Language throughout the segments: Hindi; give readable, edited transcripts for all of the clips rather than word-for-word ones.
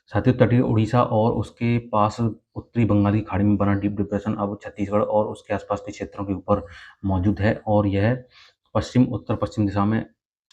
साथ ही तटीय उड़ीसा और उसके पास उत्तरी बंगाल की खाड़ी में बना डीप डिप्रेशन अब छत्तीसगढ़ और उसके आसपास के क्षेत्रों के ऊपर मौजूद है और यह पश्चिम उत्तर पश्चिम दिशा में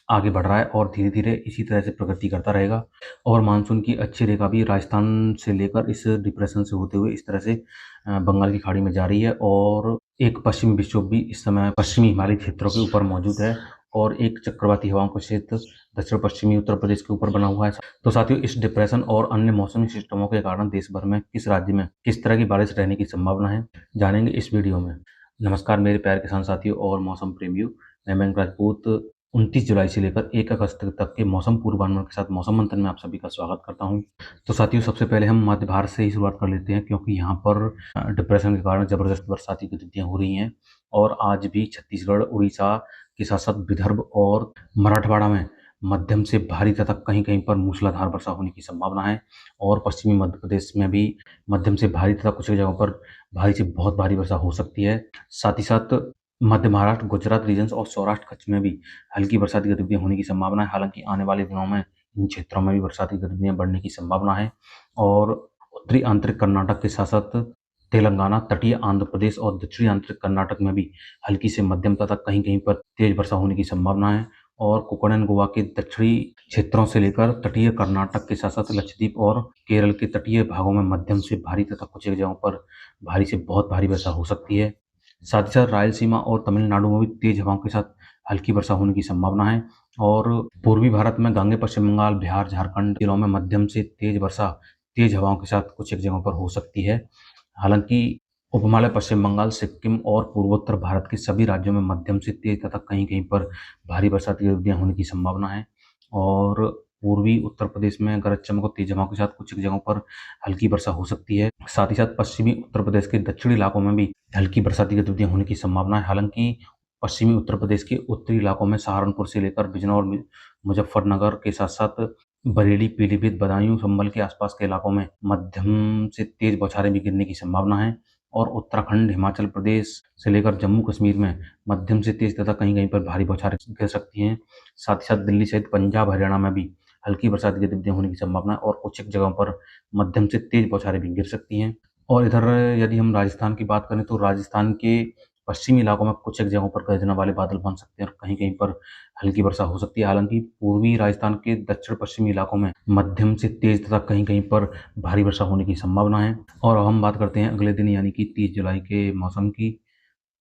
आगे बढ़ रहा है और धीरे-धीरे इसी तरह से प्रगति करता रहेगा। और मानसून की अच्छी रेखा भी राजस्थान से लेकर इस डिप्रेशन से होते हुए इस तरह से बंगाल की खाड़ी में जा रही है और एक पश्चिमी विक्षोभ भी इस समय पश्चिमी हिमालयी क्षेत्रों के ऊपर मौजूद है और एक चक्रवाती हवाओं का क्षेत्र दक्षिण पश्चिमी उत्तर प्रदेश के ऊपर बना हुआ है। तो साथियों, इस डिप्रेशन और अन्य मौसमी सिस्टमों के कारण देश भर में किस राज्य में किस तरह की बारिश रहने की संभावना है, जानेंगे इस वीडियो में। नमस्कार मेरे प्यारे किसान साथियों और मौसम प्रेमियों, मैं मयंक राजपूत 29 जुलाई से लेकर 1 अगस्त तक के मौसम पूर्वानुमान के साथ मौसम मंथन में आप सभी का स्वागत करता हूं। तो साथियों, सबसे पहले हम मध्य भारत से ही शुरुआत कर लेते हैं क्योंकि यहाँ पर डिप्रेशन के कारण ज़बरदस्त बरसाती गतिविधियाँ हो रही हैं और आज भी छत्तीसगढ़, उड़ीसा के साथ-साथ विदर्भ और मराठवाड़ा में मध्यम से भारी तथा कहीं-कहीं पर मूसलाधार वर्षा होने की संभावना है और पश्चिमी मध्य प्रदेश में भी मध्यम से भारी तथा कुछ जगहों पर भारी से बहुत भारी वर्षा हो सकती है। साथ ही साथ मध्य महाराष्ट्र, गुजरात रीजन्स और सौराष्ट्र कच्छ में भी हल्की बरसाती गतिविधियाँ होने की संभावना है। हालाँकि आने वाले दिनों में इन क्षेत्रों में भी बरसाती गतिविधियाँ बढ़ने की संभावना है और उत्तरी आंतरिक कर्नाटक के साथ-साथ तेलंगाना, तटीय आंध्र प्रदेश और दक्षिणी आंतरिक कर्नाटक में भी हल्की से मध्यम तथा कहीं-कहीं पर तेज वर्षा होने की संभावना है और कोंकण एंड गोवा के दक्षिणी क्षेत्रों से लेकर तटीय कर्नाटक के साथ-साथ लक्षद्वीप और केरल के तटीय भागों में मध्यम से भारी तथा कुछ एक जगहों पर भारी से बहुत भारी वर्षा हो सकती है। साथ ही साथ रायलसीमा और तमिलनाडु में भी तेज हवाओं के साथ हल्की वर्षा होने की संभावना है और पूर्वी भारत में गांगे पश्चिम बंगाल, बिहार, झारखंड जिलों में मध्यम से तेज वर्षा, तेज हवाओं के साथ कुछ एक जगहों पर हो सकती है। हालांकि उपहिमालय पश्चिम बंगाल, सिक्किम और पूर्वोत्तर भारत के सभी राज्यों में मध्यम से तेज तथा कहीं-कहीं पर भारी बरसाती गतिविधियां होने की संभावना है और पूर्वी उत्तर प्रदेश में गरज चमक और तेज हवाओं के साथ कुछ जगहों पर हल्की वर्षा हो सकती है। साथ ही साथ पश्चिमी उत्तर प्रदेश के दक्षिणी इलाकों में भी हल्की बरसाती गतिविधियां होने की संभावना है। हालांकि पश्चिमी उत्तर प्रदेश के उत्तरी इलाकों में सहारनपुर से लेकर बिजनौर, मुजफ्फरनगर के साथ-साथ बरेली, पीलीभीत, बदायूं, संभल के आसपास के इलाकों में मध्यम से तेज बौछारें भी गिरने की संभावना है और उत्तराखंड, हिमाचल प्रदेश से लेकर जम्मू कश्मीर में मध्यम से तेज तथा कहीं-कहीं पर भारी बौछारें गिर सकती हैं। साथ ही साथ दिल्ली सहित पंजाब, हरियाणा में भी हल्की बरसाती गतिविधियां होने की संभावना है और कुछ एक जगहों पर मध्यम से तेज बौछारें भी गिर सकती हैं। और इधर यदि हम राजस्थान की बात करें तो राजस्थान के पश्चिमी इलाकों में कुछ एक जगहों पर गर्जना वाले बादल बन सकते हैं और कहीं-कहीं पर हल्की वर्षा हो सकती है। हालांकि पूर्वी राजस्थान के दक्षिण पश्चिमी इलाकों में मध्यम से तेज तथा कहीं-कहीं पर भारी वर्षा होने की संभावना है। और अब हम बात करते हैं अगले दिन यानी कि 30 जुलाई के मौसम की।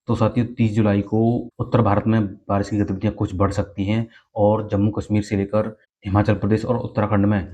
तो साथियों, 30 जुलाई को उत्तर भारत में बारिश की गतिविधियां कुछ बढ़ सकती हैं और जम्मू कश्मीर से लेकर हिमाचल प्रदेश और उत्तराखंड में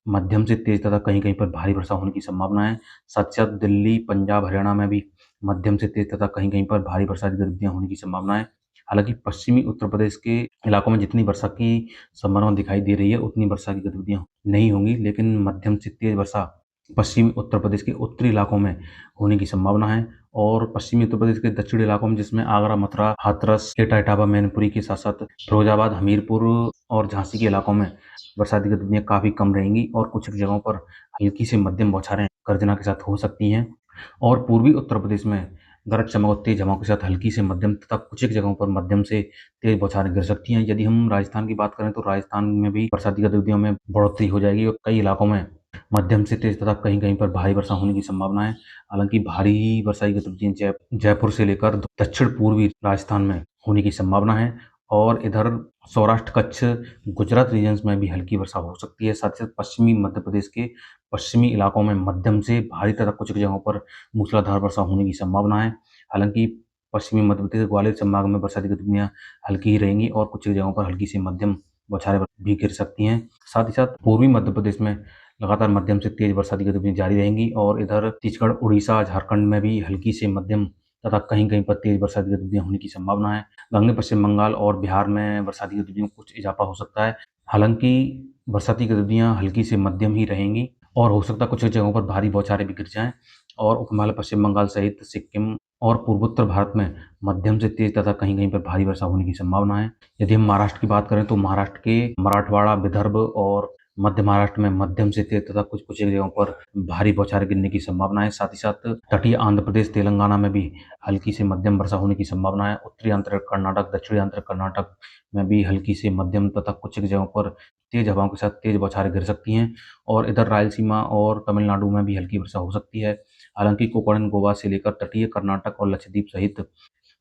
मध्यम से तेज तथा कहीं-कहीं पर भारी वर्षा होने की संभावना है। साथ ही साथ दिल्ली, पंजाब, हरियाणा में भी मध्यम से तेज तथा कहीं-कहीं पर भारी वर्षा की गतिविधियां होने की संभावना है। हालांकि पश्चिमी उत्तर प्रदेश के इलाकों में जितनी वर्षा की संभावना दिखाई दे रही है उतनी वर्षा की गतिविधियां नहीं होंगी, लेकिन मध्यम से तेज वर्षा पश्चिमी उत्तर प्रदेश के उत्तरी इलाकों में होने की संभावना है और पश्चिमी उत्तर प्रदेश के दक्षिणी इलाकों में जिसमें आगरा, मथुरा, हाथरस, एटा, इटावा, मैनपुरी के साथ-साथ फिरोजाबाद, हमीरपुर और झांसी के इलाकों में बरसाती गतिविधियां काफ़ी कम रहेंगी और कुछ एक जगहों पर हल्की से मध्यम बौछारें गर्जना के साथ हो सकती हैं और पूर्वी उत्तर प्रदेश में गरज चमक और तेज हवाओं के साथ हल्की से मध्यम तथा कुछ एक जगहों पर मध्यम से तेज बौछारें गिर सकती हैं। यदि हम राजस्थान की बात करें तो राजस्थान में भी बरसाती गतिविधियों में बढ़ोतरी हो जाएगी और कई इलाकों में मध्यम से तेज तथा कहीं-कहीं पर भारी वर्षा होने की संभावना है। हालांकि भारी वर्षा की गतिविधियां जयपुर से लेकर दक्षिण पूर्वी राजस्थान में होने की संभावना है और इधर सौराष्ट्र, कच्छ, गुजरात रीजन्स में भी हल्की वर्षा हो सकती है। साथ ही साथ पश्चिमी मध्य प्रदेश के पश्चिमी इलाकों में मध्यम से भारी तथा कुछ जगहों पर मूसलाधार वर्षा होने की संभावना है। हालांकि पश्चिमी मध्य प्रदेश, ग्वालियर संभाग में बरसाती गतिविधियां हल्की ही रहेंगी और कुछ जगहों पर हल्की से मध्यम बौछारें भी गिर सकती हैं। साथ ही साथ पूर्वी मध्य प्रदेश में लगातार मध्यम से तेज बरसाती गतिविधियां जारी रहेंगी और इधर छत्तीसगढ़, उड़ीसा, झारखंड में भी हल्की से मध्यम तथा कहीं-कहीं पर तेज बरसाती गतिविधियां होने की संभावना है। गंगे पश्चिम बंगाल और बिहार में बरसाती गतिविधियों में कुछ इजाफा हो सकता है। हालांकि बरसाती गतिविधियां हल्की से मध्यम ही रहेंगी और हो सकता है कुछ जगहों पर भारी बौछारें भी गिर जाएं और उपहिमालय पश्चिम बंगाल सहित सिक्किम और पूर्वोत्तर भारत में मध्यम से तेज तथा कहीं-कहीं पर भारी वर्षा होने की संभावना है। यदि हम महाराष्ट्र की बात करें तो महाराष्ट्र के मराठवाड़ा, विदर्भ और मध्य महाराष्ट्र में मध्यम से तेज तथा कुछ-कुछ जगहों पर भारी बौछारें गिरने की संभावना है। साथ ही साथ तटीय आंध्र प्रदेश, तेलंगाना में भी हल्की से मध्यम वर्षा होने की संभावना है। उत्तरी आंध्र कर्नाटक, दक्षिणी आंध्र कर्नाटक में भी हल्की से मध्यम तथा कुछ एक जगहों पर तेज हवाओं के साथ तेज बौछारें गिर सकती हैं और इधर रायलसीमा और तमिलनाडु में भी हल्की वर्षा हो सकती है। हालाँकि कोंकण, गोवा से लेकर तटीय कर्नाटक और लक्षद्वीप सहित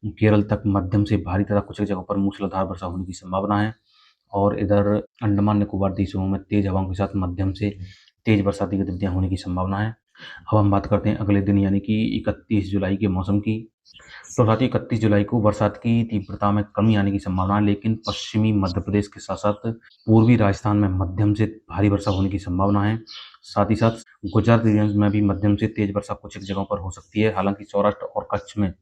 केरल तक मध्यम से भारी तथा कुछ एक जगहों पर मूसलाधार वर्षा होने की संभावना है और इधर अंडमान निकोबार द्वीप समूह में तेज हवाओं के साथ मध्यम से तेज बरसाती गतिविधियां होने की संभावना है। अब हम बात करते हैं अगले दिन यानी कि 31 जुलाई के मौसम की। तो साथ ही 31 जुलाई को बरसात की तीव्रता में कमी आने की संभावना है, लेकिन पश्चिमी मध्य प्रदेश के साथ-साथ पूर्वी राजस्थान में मध्यम से भारी वर्षा होने की संभावना है। साथ ही साथ गुजरात रीजन में भी मध्यम से तेज वर्षा कुछ एक जगहों पर हो सकती है। हालांकि सौराष्ट्र और कच्छ में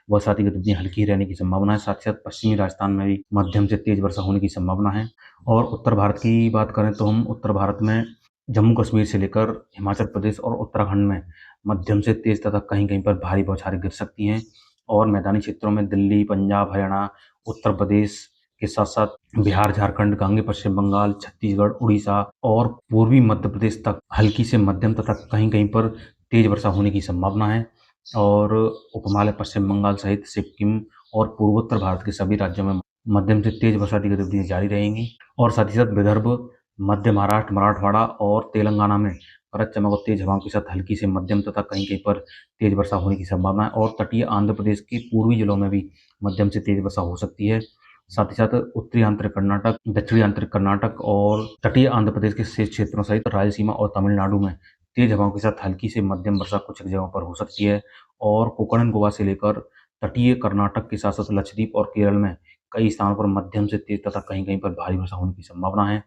बरसाती गतिविधियां हल्की रहने की संभावना है। साथ ही साथ पश्चिमी राजस्थान में भी मध्यम से तेज वर्षा होने की संभावना है। और उत्तर भारत की बात करें तो हम उत्तर भारत में जम्मू कश्मीर से लेकर हिमाचल प्रदेश और उत्तराखंड में मध्यम से तेज तथा कहीं-कहीं पर भारी बौछारें गिर सकती हैं और मैदानी क्षेत्रों में दिल्ली, पंजाब, हरियाणा, उत्तर प्रदेश के साथ-साथ बिहार, झारखंड, गांगे पश्चिम बंगाल, छत्तीसगढ़, उड़ीसा और पूर्वी मध्य प्रदेश तक हल्की से मध्यम तथा कहीं-कहीं पर तेज वर्षा होने की संभावना है और उपहिमालय पश्चिम बंगाल सहित सिक्किम और पूर्वोत्तर भारत के सभी राज्यों में मध्यम से तेज बरसाती गतिविधियां जारी रहेंगी और साथ ही साथ विदर्भ, मध्य महाराष्ट्र, मराठवाड़ा और तेलंगाना में गरज चमक और तेज हवाओं के साथ हल्की से मध्यम तथा कहीं-कहीं पर तेज वर्षा होने की संभावना है और तटीय आंध्र प्रदेश के पूर्वी जिलों में भी मध्यम से तेज वर्षा हो सकती है। साथ ही साथ उत्तरी आंतरिक कर्नाटक, दक्षिणी आंतरिक कर्नाटक और तटीय आंध्र प्रदेश के शेष क्षेत्रों सहित रायलसीमा और तमिलनाडु में तेज हवाओं के साथ हल्की से मध्यम वर्षा कुछ एक जगहों पर हो सकती है और कोंकण, गोवा से लेकर तटीय कर्नाटक के साथ-साथ लक्षद्वीप और केरल में कई स्थानों पर मध्यम से तेज तथा कहीं-कहीं पर भारी वर्षा होने की संभावना है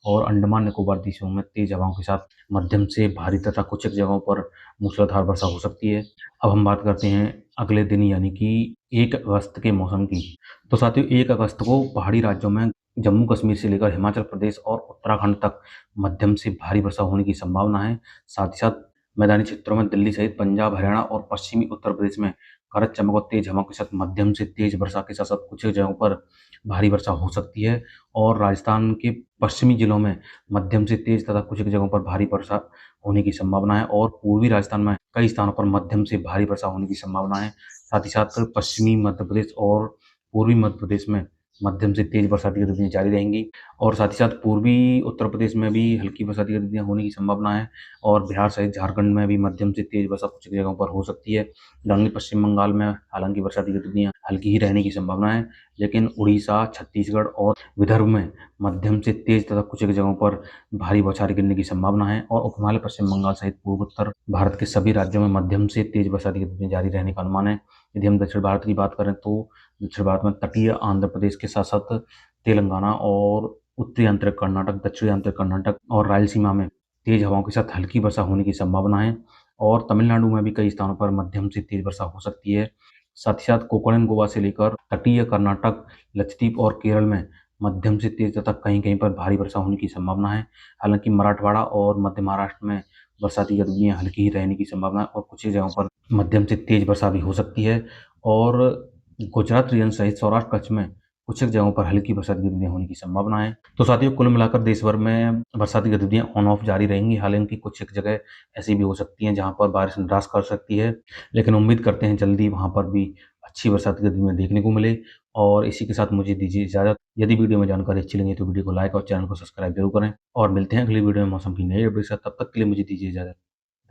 और अंडमान निकोबार द्वीप समूह में तेज हवाओं के साथ मध्यम से भारी तथा कुछ एक जगहों पर मूसलाधार वर्षा हो सकती है। अब हम बात करते हैं अगले दिन यानी कि 1 अगस्त के मौसम की। तो साथियों 1 अगस्त को पहाड़ी राज्यों में जम्मू कश्मीर से लेकर हिमाचल प्रदेश और उत्तराखंड तक मध्यम से भारी वर्षा होने की संभावना है। साथ ही साथ मैदानी क्षेत्रों में दिल्ली सहित पंजाब, हरियाणा और पश्चिमी उत्तर प्रदेश में गरज चमक और तेज हवाओं के साथ मध्यम से तेज वर्षा के साथ-साथ कुछ जगहों पर भारी वर्षा हो सकती है और राजस्थान के पश्चिमी जिलों में मध्यम से तेज तथा कुछ एक जगहों पर भारी वर्षा होने की संभावना है और पूर्वी राजस्थान में कई स्थानों पर मध्यम से भारी वर्षा होने की संभावना है। साथ ही साथ पश्चिमी मध्य प्रदेश और पूर्वी मध्य प्रदेश में मध्यम से तेज बरसाती गतिविधियां जारी रहेंगी और साथ ही साथ पूर्वी उत्तर प्रदेश में भी हल्की बरसाती गतिविधियां होने की संभावना है और बिहार सहित झारखंड में भी मध्यम से तेज वर्षा कुछ जगहों पर हो सकती है। दक्षिणी पश्चिम बंगाल में हालांकि बरसाती गतिविधियां हल्की ही रहने की संभावना है, लेकिन उड़ीसा, छत्तीसगढ़ और विदर्भ में मध्यम से तेज तथा कुछ एक जगहों पर भारी बौछारें गिरने की संभावना है और उपहिमालय पश्चिम बंगाल सहित पूर्वोत्तर भारत के सभी राज्यों में मध्यम से तेज बरसाती गतिविधियां जारी रहने का अनुमान है। यदि हम दक्षिण भारत की बात करें तो दक्षिण भारत में तटीय आंध्र प्रदेश के साथ-साथ तेलंगाना और उत्तरी आंतरिक कर्नाटक, दक्षिणी आंतरिक कर्नाटक और रायलसीमा में तेज हवाओं के साथ हल्की वर्षा होने की संभावना है और तमिलनाडु में भी कई स्थानों पर मध्यम से तेज वर्षा हो सकती है। साथ ही साथ कोंकण, गोवा से लेकर तटीय कर्नाटक, लक्षद्वीप और केरल में मध्यम से तेज तथा कहीं-कहीं पर भारी वर्षा होने की संभावना है। हालांकि मराठवाड़ा और मध्य महाराष्ट्र में बरसाती गतिविधियां हल्की ही रहने की संभावना है और कुछ ही जगहों पर मध्यम से तेज वर्षा भी हो सकती है और गुजरात रीजन सहित सौराष्ट्र कच्छ में कुछ एक जगहों पर हल्की बरसाती गतिविधियां होने की संभावना है। तो साथियों कुल मिलाकर देश भर में बरसाती गतिविधियां ऑन ऑफ जारी रहेंगी। हालांकि कुछ एक जगह ऐसी भी हो सकती हैं जहां पर बारिश निराश कर सकती है, लेकिन उम्मीद करते हैं जल्दी वहां पर भी अच्छी बरसाती गतिविधियां देखने को मिले। और इसी के साथ मुझे दीजिए इजाजत। यदि वीडियो में जानकारी अच्छी लगी तो वीडियो को लाइक और चैनल को सब्सक्राइब जरूर करें और मिलते हैं अगली वीडियो में मौसम की नई अपडेट के साथ। तब तक के लिए मुझे दीजिए इजाजत।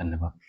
धन्यवाद।